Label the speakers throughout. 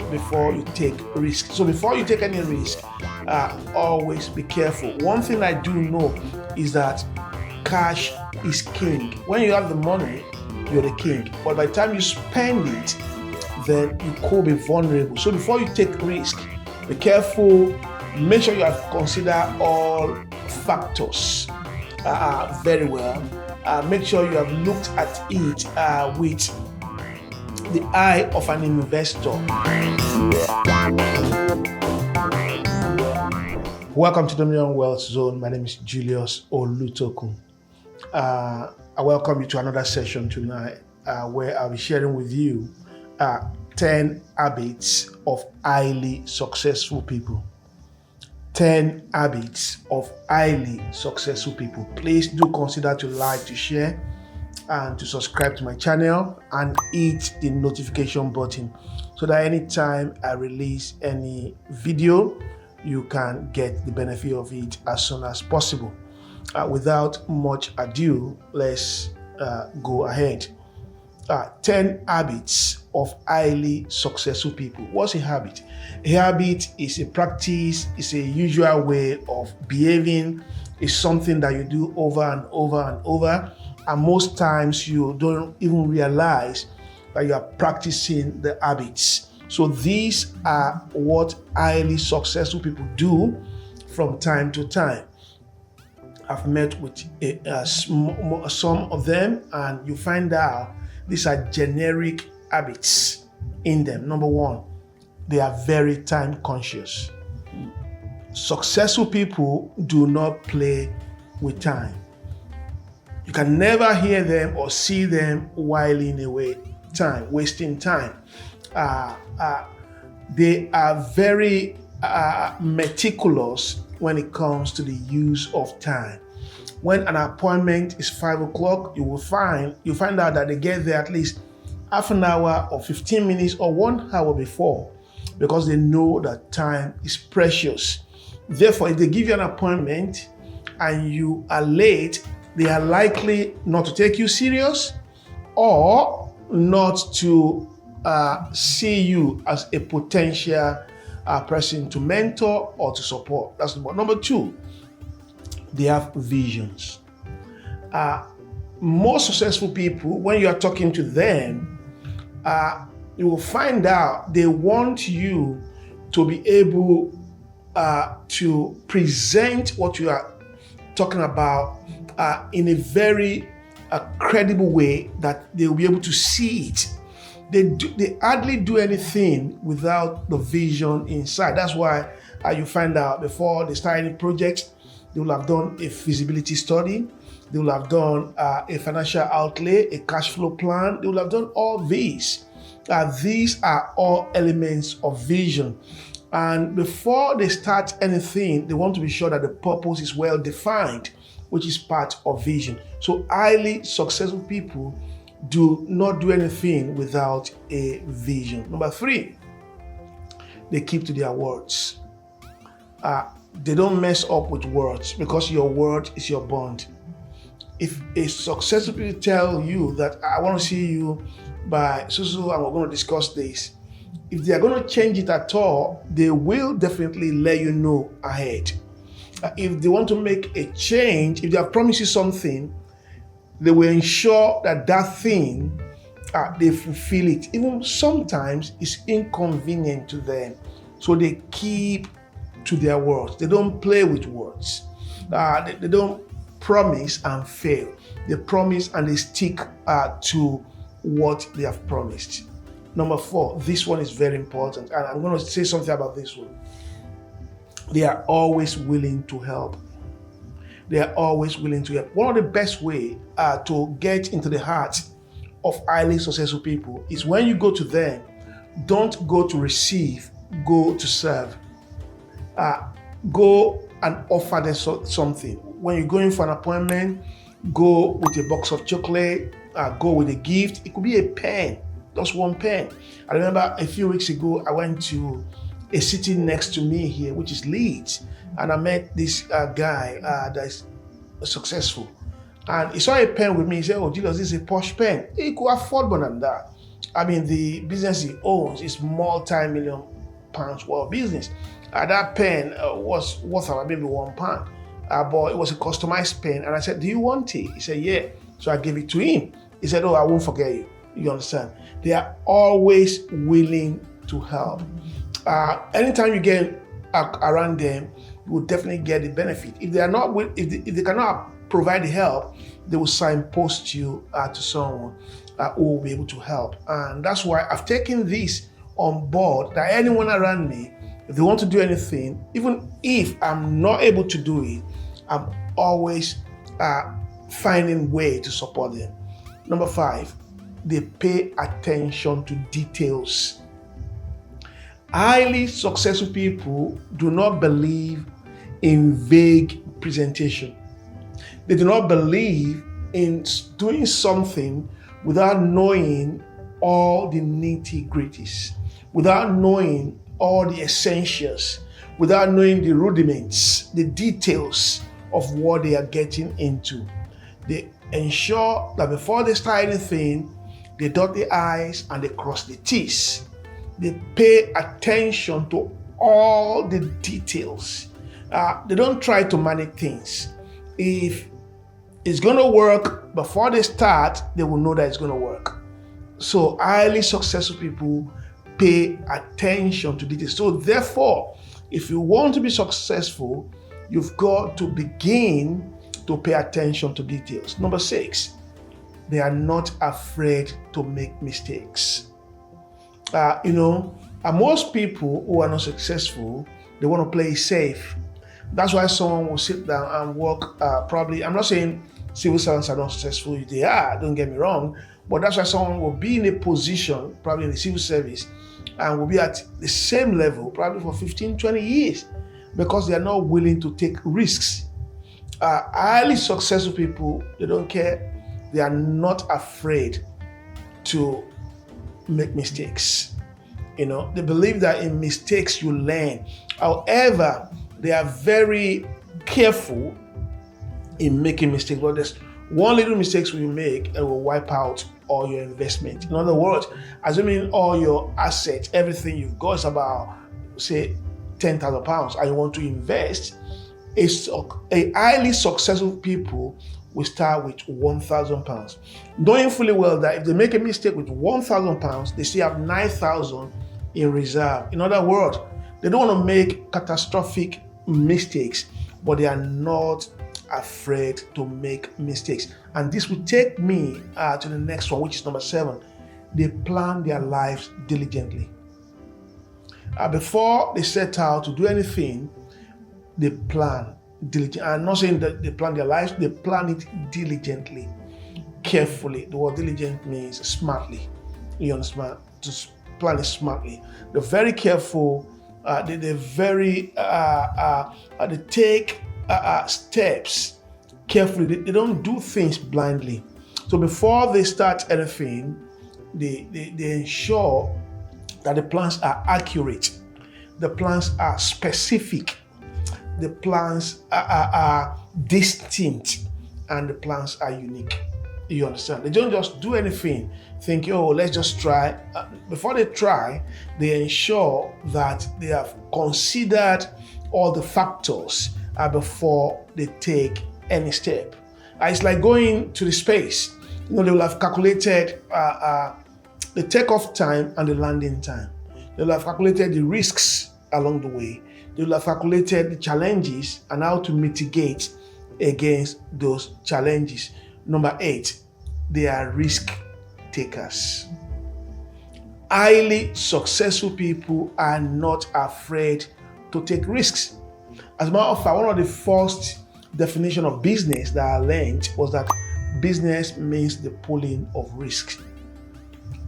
Speaker 1: before you take risk. So before you take any risk, always be careful. One thing I do know is that cash is king. When you have the money, you're the king. But by the time you spend it, then you could be vulnerable. So before you take risk, be careful. Make sure you have considered all factors very well. Make sure you have looked at it with the eye of an investor. Welcome to the Million Wealth Zone. My name is Julius Olutokun. I welcome you to another session tonight where I'll be sharing with you 10 habits of highly successful people. 10 habits of highly successful people. Please do consider to like, to share, and to subscribe to my channel and hit the notification button so that anytime I release any video, you can get the benefit of it as soon as possible. Without much ado, let's go ahead. 10 habits of highly successful people. What's a habit? A habit is a practice, it's a usual way of behaving, it's something that you do over and over and over, and most times you don't even realize that you are practicing the habits. So these are what highly successful people do from time to time. I've met with some of them, and you find out these are generic habits in them. Number one, they are very time conscious. Successful people do not play with time. You can never hear them or see them whiling away time, wasting time. They are very meticulous when it comes to the use of time. When an appointment is 5 o'clock, you find out that they get there at least half an hour or 15 minutes or 1 hour before, because they know that time is precious. Therefore, if they give you an appointment and you are late, they are likely not to take you serious or not to see you as a potential person to mentor or to support. That's number two. They have visions. Most successful people, when you are talking to them, you will find out they want you to be able to present what you are talking about in a very credible way that they will be able to see it. They hardly do anything without the vision inside. That's why you find out before they start any project, they will have done a feasibility study. They will have done a financial outlay, a cash flow plan. They will have done all these. These are all elements of vision. And before they start anything, they want to be sure that the purpose is well defined, which is part of vision. So highly successful people do not do anything without a vision. Number three, they keep to their words. They don't mess up with words, because your word is your bond. If a successful people tell you that I want to see you by so and we're going to discuss this, if they are going to change it at all, they will definitely let you know ahead. If they want to make a change, if they have promised you something, they will ensure that that thing, they fulfill it. Even sometimes it's inconvenient to them. So they keep to their words. They don't play with words. They don't promise and fail. They promise and they stick to what they have promised. Number four, this one is very important, and I'm going to say something about this one. They are always willing to help. They are always willing to help. One of the best ways to get into the heart of highly successful people is when you go to them, don't go to receive, go to serve. Go and offer them something. When you're going for an appointment, go with a box of chocolate, go with a gift. It could be a pen, just one pen. I remember a few weeks ago, I went to a city next to me here, which is Leeds, and I met this guy that is successful. And he saw a pen with me. He said, "Oh, Julius, this is a posh pen." He could afford more than that. I mean, the business he owns is multi-million pounds worth business. That pen was worth about maybe £1, but it was a customized pen. And I said, "Do you want it?" He said, "Yeah." So I gave it to him. He said, "Oh, I won't forget you." You understand? They are always willing to help. Anytime you get around them, you will definitely get the benefit. If they are not, if they cannot provide the help, they will signpost you to someone who will be able to help. And that's why I've taken this on board, that anyone around me, if they want to do anything, even if I'm not able to do it, I'm always finding way to support them. Number 5, they pay attention to details. Highly successful people do not believe in vague presentation. They do not believe in doing something without knowing all the nitty-gritties, without knowing all the essentials, without knowing the rudiments, the details of what they are getting into. They ensure that before they start anything, they dot the I's and they cross the T's. They pay attention to all the details. They don't try to manage things. If it's going to work before they start, they will know that it's going to work. So highly successful people pay attention to details. So therefore, if you want to be successful, you've got to begin to pay attention to details. Number 6, they are not afraid to make mistakes. Most people who are not successful, they want to play safe. That's why someone will sit down and work, probably, I'm not saying civil servants are not successful, they are, don't get me wrong, but that's why someone will be in a position, probably in the civil service, and will be at the same level, probably for 15, 20 years, because they are not willing to take risks. Highly successful people, they don't care. They are not afraid to make mistakes. They believe that in mistakes you learn. However, they are very careful in making mistakes. But there's one little mistake you make and will wipe out all your investment. In other words, assuming all your assets, everything you've got is about, say, £10,000, and you want to invest, a highly successful people will start with £1,000, knowing fully well that if they make a mistake with £1,000, they still have 9,000 in reserve. In other words, they don't want to make catastrophic mistakes, but they are not afraid to make mistakes. And this will take me to the next one, which is number 7. They plan their lives diligently. Before they set out to do anything, they plan diligently. I'm not saying that they plan their lives, they plan it diligently, carefully. The word diligent means smartly. You understand? To plan it smartly. They're very careful. They take steps carefully. They don't do things blindly. So before they start anything, they ensure that the plans are accurate, the plans are specific, the plans are distinct, and the plans are unique. You understand? They don't just do anything, think, oh, let's just try. Before they try, they ensure that they have considered all the factors before they take any step. It's like going to the space. They will have calculated the takeoff time and the landing time. They will have calculated the risks along the way. They will have calculated the challenges and how to mitigate against those challenges. Number 8, they are risk takers. Highly successful people are not afraid to take risks. As a matter of fact, one of the first definition of business that I learned was that business means the pulling of risks.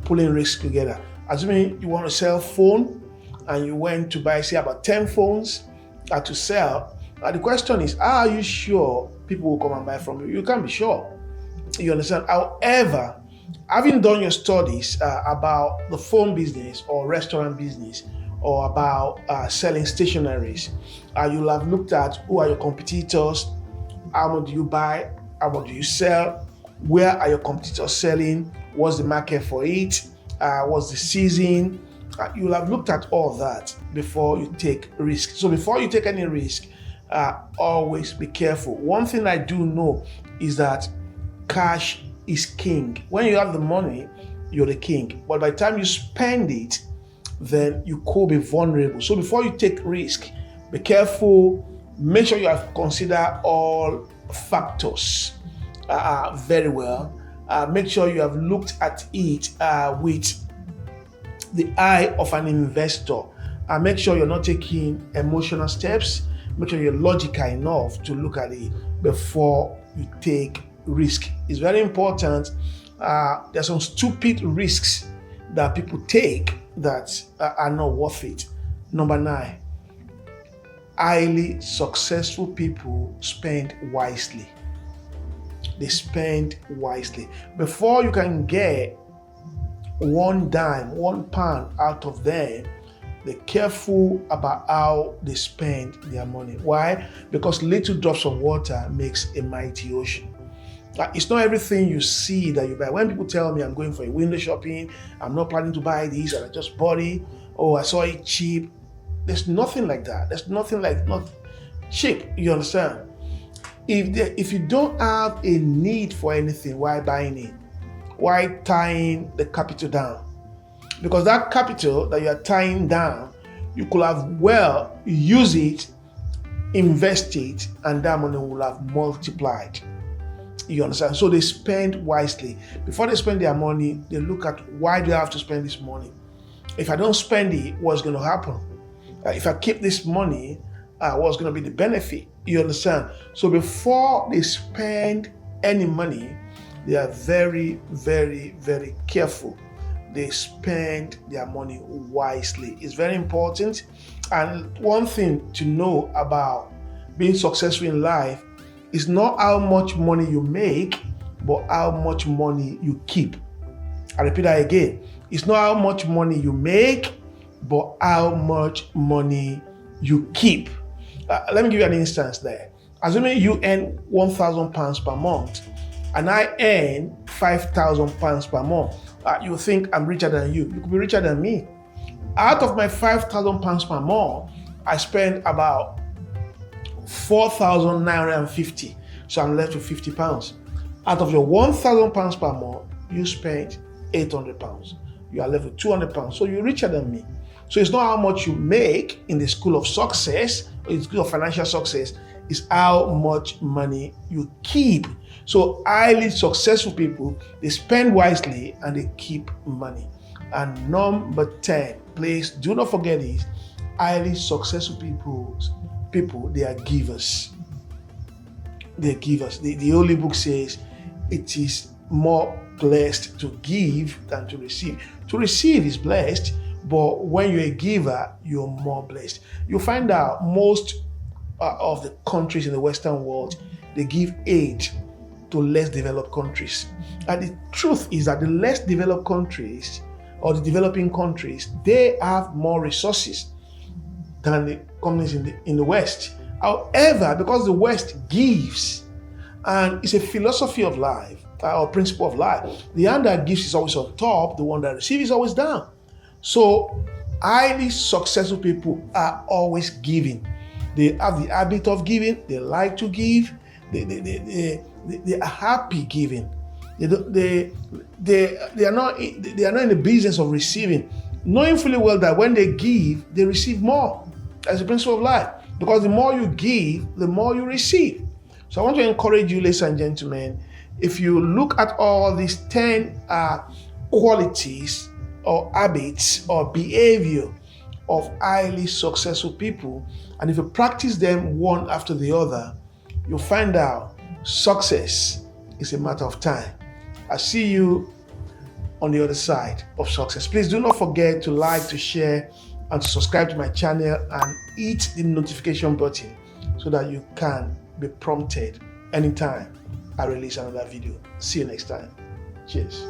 Speaker 1: Pulling risks together. Assuming you want to sell phone and you went to buy, say, about 10 phones to sell. The question is, are you sure people will come and buy from you? You can't be sure. You understand? However, having done your studies about the phone business or restaurant business or about selling stationaries, you'll have looked at who are your competitors, how much do you buy, how much do you sell, where are your competitors selling, what's the market for it, what's the season. You'll have looked at all that before you take risk. So before you take any risk, always be careful. One thing I do know is that cash is king. When you have the money, you're the king. But by the time you spend it, then you could be vulnerable. So before you take risk, be careful. Make sure you have considered all factors very well. Make sure you have looked at it with the eye of an investor. Make sure you're not taking emotional steps. Make sure you're logical enough to look at it before you take risk. It's very important. There's some stupid risks that people take that are not worth it. Number 9, highly successful people spend wisely. They spend wisely. Before you can get one dime, 1 pound out of them, they're careful about how they spend their money. Why? Because little drops of water makes a mighty ocean. It's not everything you see that you buy. When people tell me I'm going for a window shopping, I'm not planning to buy this, and I just bought it, oh, I saw it cheap. There's nothing like that. There's nothing like not cheap. You understand? If you don't have a need for anything, why buying it? Why tying the capital down? Because that capital that you are tying down, you could have well use it, invest it, and that money will have multiplied. You understand? So they spend wisely. Before they spend their money, they look at, why do I have to spend this money? If I don't spend it, what's going to happen? If I keep this money, what's going to be the benefit? You understand? So before they spend any money, they are very, very, very careful. They spend their money wisely. It's very important. And one thing to know about being successful in life is not how much money you make, but how much money you keep. I repeat that again. It's not how much money you make, but how much money you keep. Let me give you an instance there. Assuming you earn £1,000 per month, and I earn £5,000 per month, you think I'm richer than you. You could be richer than me. Out of my £5,000 per month, I spend about 4,950. So I'm left with £50. Out of your £1,000 per month, you spent £800. You are left with £200. So you're richer than me. So it's not how much you make in the school of success, or in the school of financial success, it's how much money you keep. So highly successful people, they spend wisely and they keep money. And number 10, please do not forget this, highly successful people, they are givers. They're givers. The Holy Book says it is more blessed to give than to receive. To receive is blessed, but when you're a giver, you're more blessed. You'll find out most of the countries in the Western world, they give aid to less developed countries. And the truth is that the less developed countries or the developing countries, they have more resources than the countries in the West. However, because the West gives, and it's a philosophy of life or principle of life, the hand that gives is always on top, the one that receives is always down. So highly successful people are always giving. They have the habit of giving. They like to give. They are happy giving. They are not in the business of receiving, knowing fully well that when they give, they receive more. That's the principle of life. Because the more you give, the more you receive. So I want to encourage you, ladies and gentlemen, if you look at all these 10 qualities or habits or behavior of highly successful people, and if you practice them one after the other, you'll find out success is a matter of time. I see you on the other side of success. Please do not forget to like, to share, and to subscribe to my channel and hit the notification button so that you can be prompted anytime I release another video. See you next time. Cheers.